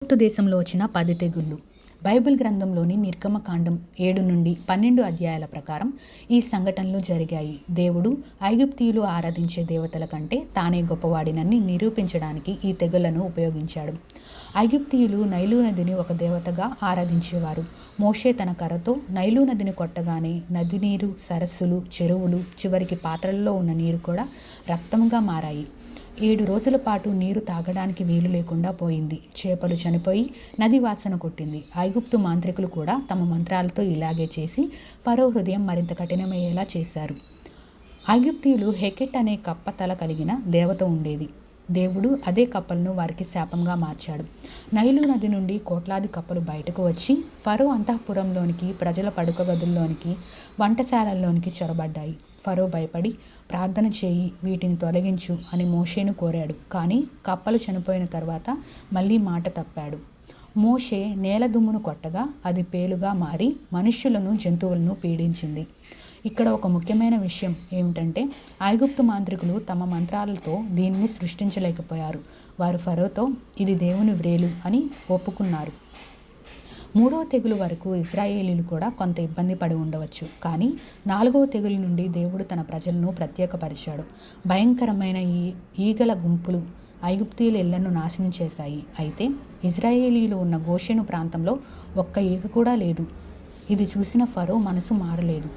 ఐగుప్తు దేశంలో వచ్చిన 10 తెగుళ్ళు. బైబిల్ గ్రంథంలోని నిర్గమకాండం 7 నుండి 12 అధ్యాయాల ప్రకారం ఈ సంఘటనలు జరిగాయి. దేవుడు ఐగుప్తీయులు ఆరాధించే దేవతల కంటే తానే గొప్పవాడినని నిరూపించడానికి ఈ తెగుళ్లను ఉపయోగించాడు. ఐగుప్తీయులు నైలు నదిని ఒక దేవతగా ఆరాధించేవారు. మోషే తన కర్రతో నైలు నదిని కొట్టగానే నది నీరు, సరస్సులు, చెరువులు, చివరికి పాత్రలలో ఉన్న నీరు కూడా రక్తంగా మారాయి. 7 రోజుల పాటు నీరు తాగడానికి వీలు లేకుండా పోయింది. చేపలు చనిపోయి నది వాసన కొట్టింది. ఐగుప్తు మాంత్రికులు కూడా తమ మంత్రాలతో ఇలాగే చేసి ఫరో హృదయం మరింత కఠినమయ్యేలా చేశారు. ఐగుప్తీయులు హెకెట్ అనే కప్ప తల కలిగిన దేవత ఉండేది. దేవుడు అదే కప్పలను వారికి శాపంగా మార్చాడు. నైలు నది నుండి కోట్లాది కప్పలు బయటకు వచ్చి ఫరో అంతఃపురంలోనికి, ప్రజల పడుక గదుల్లోనికి, వంటశాలల్లోనికి చొరబడ్డాయి. ఫరో భయపడి ప్రార్థన చేయి, వీటిని తొలగించు అని మోషేను కోరాడు. కానీ కప్పలు చనిపోయిన తర్వాత మళ్ళీ మాట తప్పాడు. మోషే నేల దుమ్మును కొట్టగా అది పేలుగా మారి మనుష్యులను, జంతువులను పీడించింది. ఇక్కడ ఒక ముఖ్యమైన విషయం ఏమిటంటే ఐగుప్తు మాంత్రికులు తమ మంత్రాలతో దీనిని సృష్టించలేకపోయారు. వారు ఫరోతో ఇది దేవుని వ్రేలు అని ఒప్పుకున్నారు. 3వ తెగులు వరకు ఇశ్రాయేలీలు కూడా కొంత ఇబ్బంది పడి ఉండవచ్చు. కానీ 4వ తెగులు నుండి దేవుడు తన ప్రజలను ప్రత్యేకపరిచాడు. భయంకరమైన ఈగల గుంపులు ఐగుప్తీయుల ఇళ్లను నాశనం చేశాయి. అయితే ఇశ్రాయేలీలు ఉన్న గోషెను ప్రాంతంలో ఒక్క ఈగ కూడా లేదు. ఇది చూసిన ఫరో మనసు మారలేదు.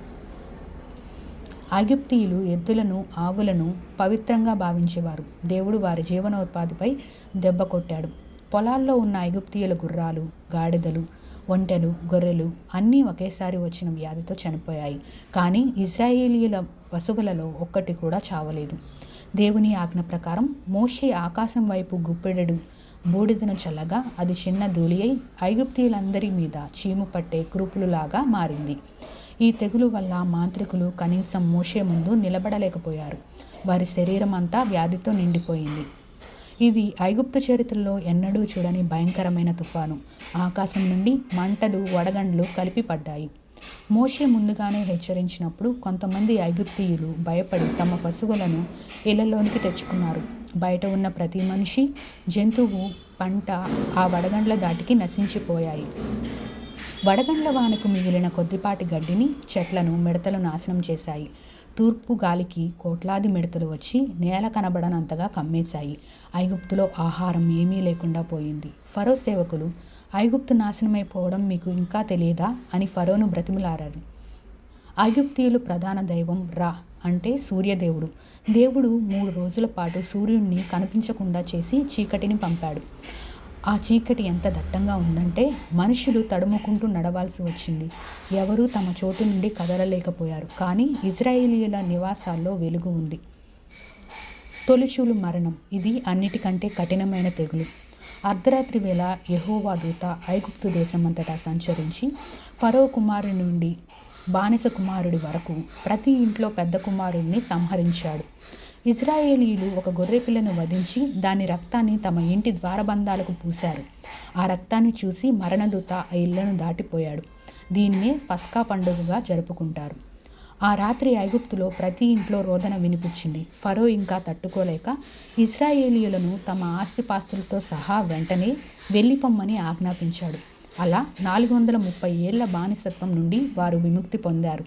ఐగుప్తీయులు ఎద్దులను, ఆవులను పవిత్రంగా భావించేవారు. దేవుడు వారి జీవనోపాధిపై దెబ్బ కొట్టాడు. పొలాల్లో ఉన్న ఐగుప్తీయుల గుర్రాలు, గాడిదలు, ఒంటెలు, గొర్రెలు అన్నీ ఒకేసారి వచ్చిన వ్యాధితో చనిపోయాయి. కానీ ఇశ్రాయేలీయుల పశువులలో ఒక్కటి కూడా చావలేదు. దేవుని ఆజ్ఞ ప్రకారం మోషే ఆకాశం వైపు గుప్పెడెడు బూడిదను చల్లగా అది చిన్న ధూళి అయి ఐగుప్తీయులందరి మీద చీము పట్టే కురుపులులాగా మారింది. ఈ తెగులు వల్ల మాంత్రికులు కనీసం మోషే ముందు నిలబడలేకపోయారు. వారి శరీరం అంతా వ్యాధితో నిండిపోయింది. ఇది ఐగుప్తు చరిత్రలో ఎన్నడూ చూడని భయంకరమైన తుఫాను. ఆకాశం నుండి మంటలు, వడగండ్లు కలిపి పడ్డాయి. మోషే ముందుగానే హెచ్చరించినప్పుడు కొంతమంది ఐగుప్తీయులు భయపడి తమ పశువులను ఇళ్లలోనికి తెచ్చుకున్నారు. బయట ఉన్న ప్రతి మనిషి, జంతువు, పంట ఆ వడగండ్ల దాటికి నశించిపోయాయి. వడగండ్ల వానకు మిగిలిన కొద్దిపాటి గడ్డిని, చెట్లను మిడతలు నాశనం చేశాయి. తూర్పు గాలికి కోట్లాది మిడతలు వచ్చి నేల కనబడనంతగా కమ్మేశాయి. ఐగుప్తులో ఆహారం ఏమీ లేకుండా పోయింది. ఫరో సేవకులు ఐగుప్తు నాశనమైపోవడం మీకు ఇంకా తెలియదా అని ఫరోను బ్రతిమిలాడారు. ఐగుప్తీయులు ప్రధాన దైవం రా అంటే సూర్యదేవుడు. దేవుడు 3 రోజుల పాటు సూర్యుడిని కనిపించకుండా చేసి చీకటిని పంపాడు. ఆ చీకటి ఎంత దట్టంగా ఉందంటే మనుషులు తడుముకుంటూ నడవాల్సి వచ్చింది. ఎవరూ తమ చోటు నుండి కదలలేకపోయారు. కానీ ఇశ్రాయేలీయుల నివాసాల్లో వెలుగు ఉంది. తొలిచూలు మరణం. ఇది అన్నిటికంటే కఠినమైన తెగులు. అర్ధరాత్రి వేళ యెహోవా దూత ఐగుప్తు దేశమంతటా సంచరించి ఫరో కుమారుడి నుండి బానిస కుమారుడి వరకు ప్రతి ఇంట్లో పెద్ద కుమారుడిని సంహరించాడు. ఇశ్రాయేలీయులు ఒక గొర్రెపిల్లను వధించి దాని రక్తాన్ని తమ ఇంటి ద్వారబంధాలకు పూశారు. ఆ రక్తాన్ని చూసి మరణదూత ఆ ఇళ్లను దాటిపోయాడు. దీన్నే పస్కా పండుగగా జరుపుకుంటారు. ఆ రాత్రి ఐగుప్తులో ప్రతి ఇంట్లో రోదన వినిపించింది. ఫరో ఇంకా తట్టుకోలేక ఇశ్రాయేలీయులను తమ ఆస్తిపాస్తులతో సహా వెంటనే వెళ్ళిపోమ్మని ఆజ్ఞాపించాడు. అలా 430 ఏళ్ల బానిసత్వం నుండి వారు విముక్తి పొందారు.